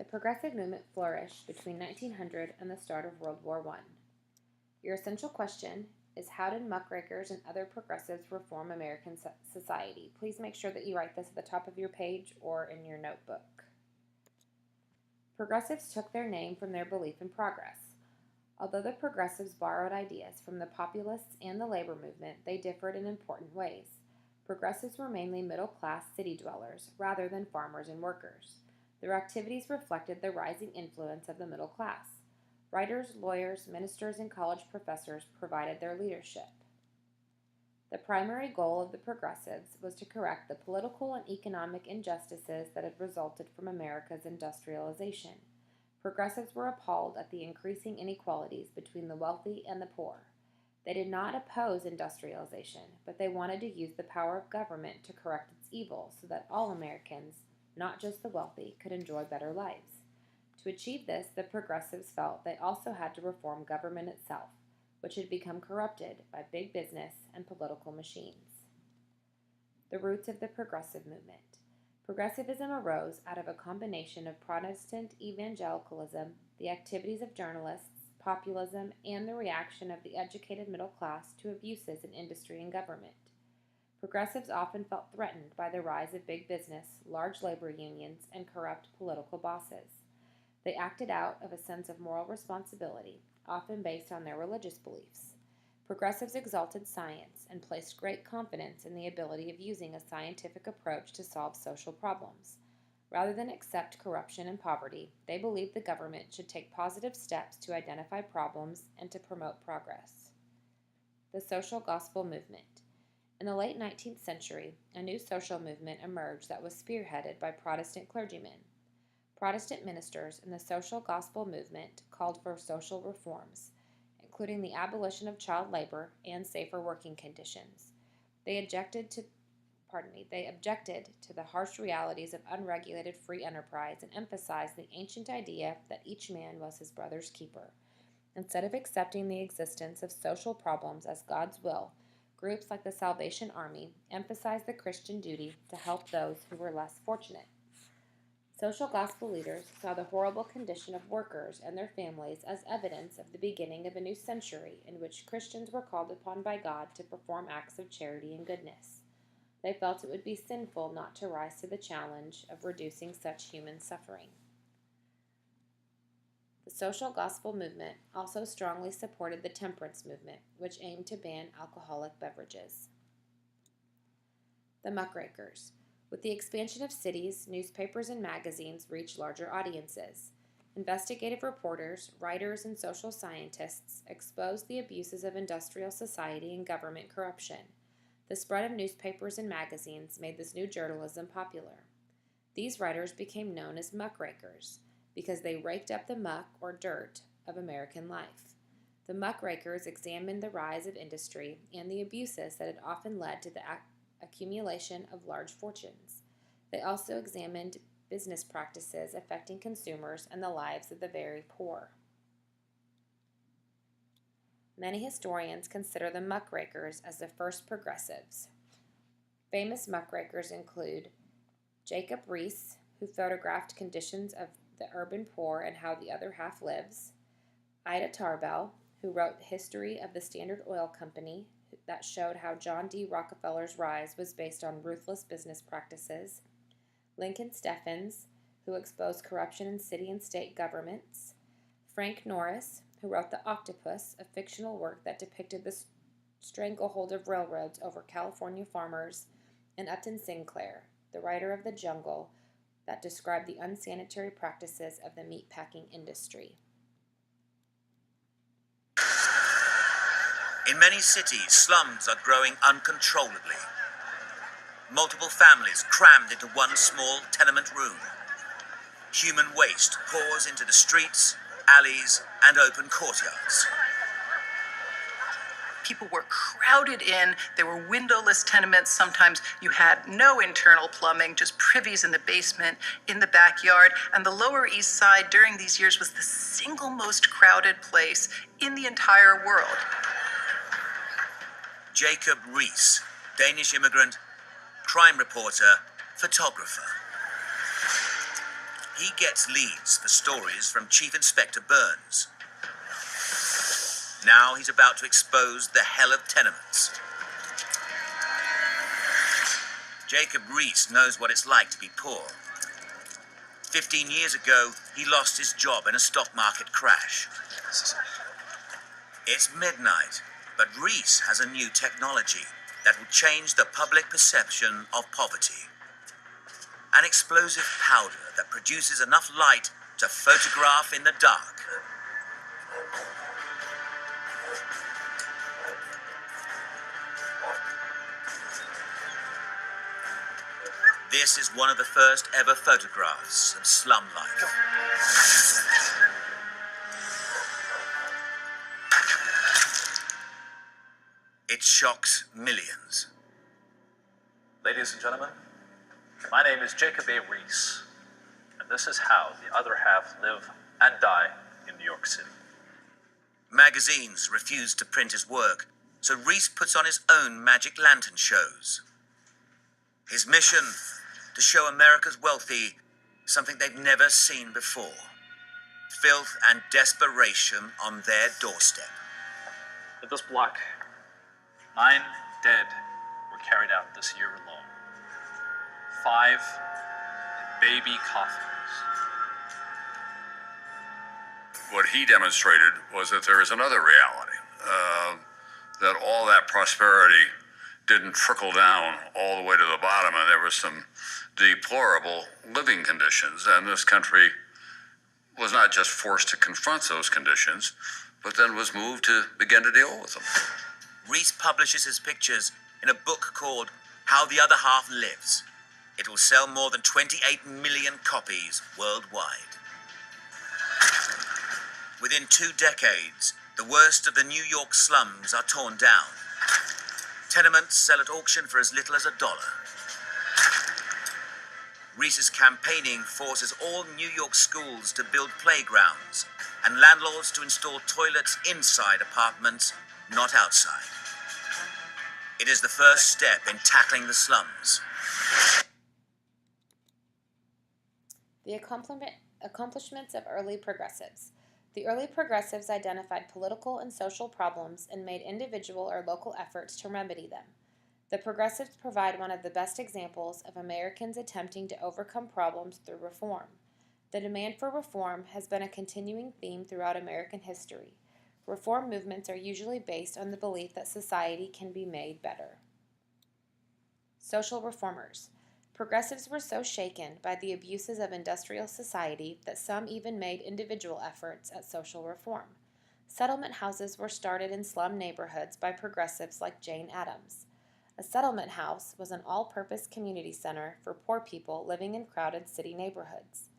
The progressive movement flourished between 1900 and the start of World War I. Your essential question is, how did muckrakers and other progressives reform American society? Please make sure that you write this at the top of your page or in your notebook. Progressives took their name from their belief in progress. Although the progressives borrowed ideas from the populists and the labor movement, they differed in important ways. Progressives were mainly middle-class city dwellers, rather than farmers and workers. Their activities reflected the rising influence of the middle class. Writers, lawyers, ministers, and college professors provided their leadership. The primary goal of the progressives was to correct the political and economic injustices that had resulted from America's industrialization. Progressives were appalled at the increasing inequalities between the wealthy and the poor. They did not oppose industrialization, but they wanted to use the power of government to correct its evils so that all Americans, not just the wealthy, could enjoy better lives. To achieve this, the progressives felt they also had to reform government itself, which had become corrupted by big business and political machines. The roots of the progressive movement. Progressivism arose out of a combination of Protestant evangelicalism, the activities of journalists, populism, and the reaction of the educated middle class to abuses in industry and government. Progressives often felt threatened by the rise of big business, large labor unions, and corrupt political bosses. They acted out of a sense of moral responsibility, often based on their religious beliefs. Progressives exalted science and placed great confidence in the ability of using a scientific approach to solve social problems. Rather than accept corruption and poverty, they believed the government should take positive steps to identify problems and to promote progress. The social gospel movement. In the late 19th century, a new social movement emerged that was spearheaded by Protestant clergymen. Protestant ministers in the social gospel movement called for social reforms, including the abolition of child labor and safer working conditions. They objected to the harsh realities of unregulated free enterprise and emphasized the ancient idea that each man was his brother's keeper. Instead of accepting the existence of social problems as God's will, groups like the Salvation Army emphasized the Christian duty to help those who were less fortunate. Social gospel leaders saw the horrible condition of workers and their families as evidence of the beginning of a new century in which Christians were called upon by God to perform acts of charity and goodness. They felt it would be sinful not to rise to the challenge of reducing such human suffering. The social gospel movement also strongly supported the temperance movement, which aimed to ban alcoholic beverages. The muckrakers. With the expansion of cities, newspapers and magazines reached larger audiences. Investigative reporters, writers, and social scientists exposed the abuses of industrial society and government corruption. The spread of newspapers and magazines made this new journalism popular. These writers became known as muckrakers because they raked up the muck or dirt of American life. The muckrakers examined the rise of industry and the abuses that had often led to the accumulation of large fortunes. They also examined business practices affecting consumers and the lives of the very poor. Many historians consider the muckrakers as the first progressives. Famous muckrakers include Jacob Riis, who photographed conditions of the urban poor and how the other half lives, Ida Tarbell, who wrote the history of the Standard Oil Company that showed how John D. Rockefeller's rise was based on ruthless business practices, Lincoln Steffens, who exposed corruption in city and state governments, Frank Norris, who wrote The Octopus, a fictional work that depicted the stranglehold of railroads over California farmers, and Upton Sinclair, the writer of The Jungle, that described the unsanitary practices of the meatpacking industry. In many cities, slums are growing uncontrollably. Multiple families crammed into one small tenement room. Human waste pours into the streets, alleys, and open courtyards. People were crowded in. There were windowless tenements. Sometimes you had no internal plumbing, just privies in the basement, in the backyard. And the Lower East Side during these years was the single most crowded place in the entire world. Jacob Riis, Danish immigrant, crime reporter, photographer. he gets leads for stories from Chief Inspector Burns. Now he's about to expose the hell of tenements. Jacob Rees knows what it's like to be poor. 15 years ago, he lost his job in a stock market crash. It's midnight, but Rees has a new technology that will change the public perception of poverty. An explosive powder that produces enough light to photograph in the dark. This is one of the first ever photographs of slum life. It shocks millions. Ladies and gentlemen, my name is Jacob A. Rees, and this is how the other half live and die in New York City. Magazines refuse to print his work, so Rees puts on his own magic lantern shows. His mission, to show America's wealthy something they've never seen before. Filth and desperation on their doorstep. At this block, 9 dead were carried out this year alone. 5 in baby coffins. What he demonstrated was that there is another reality, that all that prosperity didn't trickle down all the way to the bottom, and there were some deplorable living conditions, and this country was not just forced to confront those conditions, but then was moved to begin to deal with them. Rees publishes his pictures in a book called How the Other Half Lives. It will sell more than 28 million copies worldwide. Within 2 decades, the worst of the New York slums are torn down. Tenements sell at auction for as little as $1. Rees's campaigning forces all New York schools to build playgrounds and landlords to install toilets inside apartments, not outside. It is the first step in tackling the slums. The accomplishments of early progressives. The early progressives identified political and social problems and made individual or local efforts to remedy them. The progressives provide one of the best examples of Americans attempting to overcome problems through reform. The demand for reform has been a continuing theme throughout American history. Reform movements are usually based on the belief that society can be made better. Social reformers. Progressives were so shaken by the abuses of industrial society that some even made individual efforts at social reform. Settlement houses were started in slum neighborhoods by progressives like Jane Addams. A settlement house was an all-purpose community center for poor people living in crowded city neighborhoods.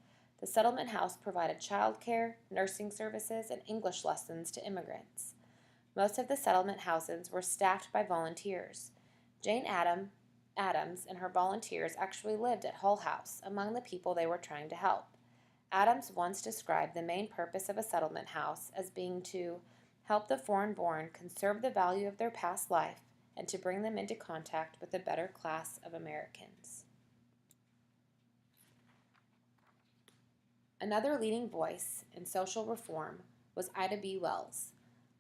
The settlement house provided child care, nursing services, and English lessons to immigrants. Most of the settlement houses were staffed by volunteers. Jane Addams and her volunteers actually lived at Hull House among the people they were trying to help. Addams once described the main purpose of a settlement house as being to help the foreign-born conserve the value of their past life and to bring them into contact with a better class of Americans. Another leading voice in social reform was Ida B. Wells.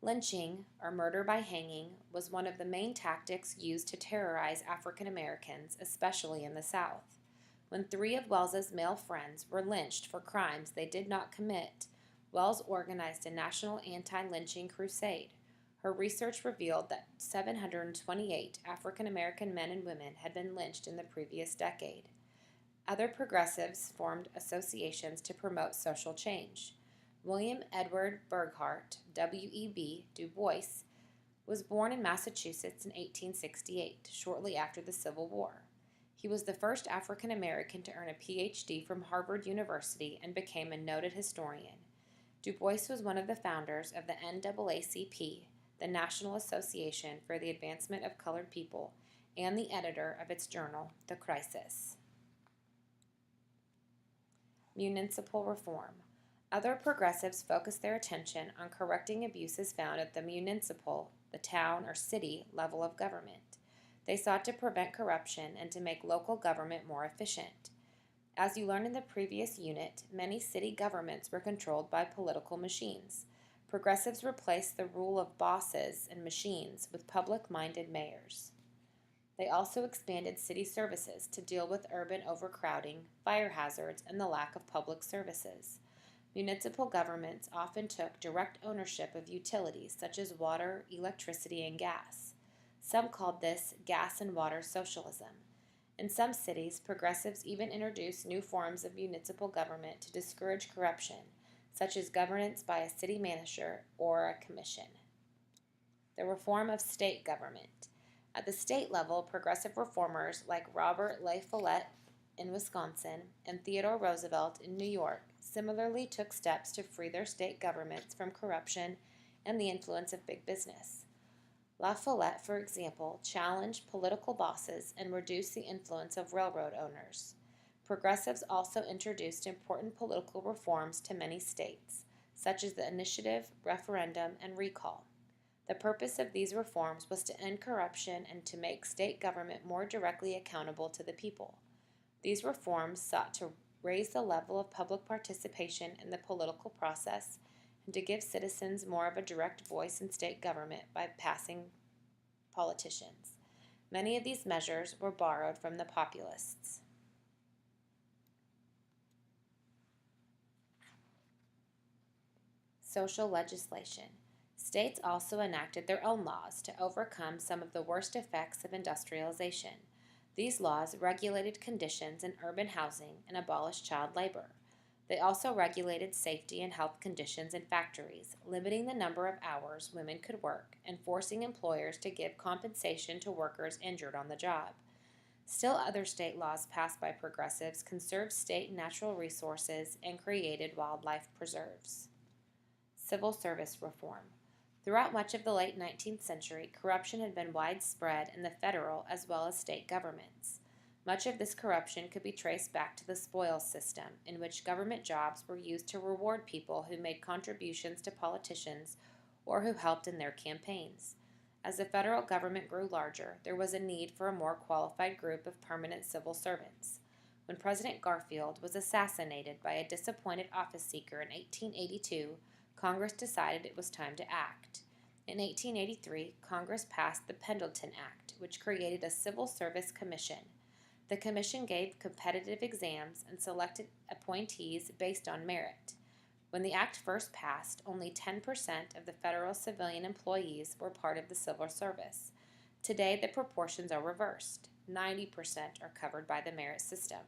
Lynching, or murder by hanging, was one of the main tactics used to terrorize African Americans, especially in the South. When 3 of Wells's male friends were lynched for crimes they did not commit, Wells organized a national anti-lynching crusade. Her research revealed that 728 African American men and women had been lynched in the previous decade. Other progressives formed associations to promote social change. William Edward Burghardt, W.E.B. Du Bois, was born in Massachusetts in 1868, shortly after the Civil War. He was the first African American to earn a Ph.D. from Harvard University and became a noted historian. Du Bois was one of the founders of the NAACP, the National Association for the Advancement of Colored People, and the editor of its journal, The Crisis. Municipal reform. Other progressives focused their attention on correcting abuses found at the municipal, the town or city level of government. They sought to prevent corruption and to make local government more efficient. As you learned in the previous unit, many city governments were controlled by political machines. Progressives replaced the rule of bosses and machines with public-minded mayors. They also expanded city services to deal with urban overcrowding, fire hazards, and the lack of public services. Municipal governments often took direct ownership of utilities such as water, electricity, and gas. Some called this gas and water socialism. In some cities, progressives even introduced new forms of municipal government to discourage corruption, such as governance by a city manager or a commission. The reform of state government. At the state level, progressive reformers like Robert La Follette in Wisconsin and Theodore Roosevelt in New York similarly took steps to free their state governments from corruption and the influence of big business. La Follette, for example, challenged political bosses and reduced the influence of railroad owners. Progressives also introduced important political reforms to many states, such as the initiative, referendum, and recall. The purpose of these reforms was to end corruption and to make state government more directly accountable to the people. These reforms sought to raise the level of public participation in the political process and to give citizens more of a direct voice in state government by passing politicians. Many of these measures were borrowed from the populists. Social legislation. States also enacted their own laws to overcome some of the worst effects of industrialization. These laws regulated conditions in urban housing and abolished child labor. They also regulated safety and health conditions in factories, limiting the number of hours women could work and forcing employers to give compensation to workers injured on the job. Still, other state laws passed by progressives conserved state natural resources and created wildlife preserves. Civil service reform. Throughout much of the late 19th century, corruption had been widespread in the federal as well as state governments. Much of this corruption could be traced back to the spoils system, in which government jobs were used to reward people who made contributions to politicians or who helped in their campaigns. As the federal government grew larger, there was a need for a more qualified group of permanent civil servants. When President Garfield was assassinated by a disappointed office seeker in 1882, Congress decided it was time to act. In 1883, Congress passed the Pendleton Act, which created a civil service commission. The commission gave competitive exams and selected appointees based on merit. When the act first passed, only 10% of the federal civilian employees were part of the civil service. Today, the proportions are reversed. 90% are covered by the merit system.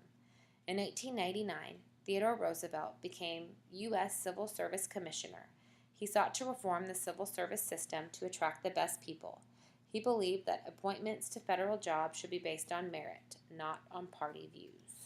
In 1899, Theodore Roosevelt became U.S. Civil Service Commissioner. He sought to reform the civil service system to attract the best people. He believed that appointments to federal jobs should be based on merit, not on party views.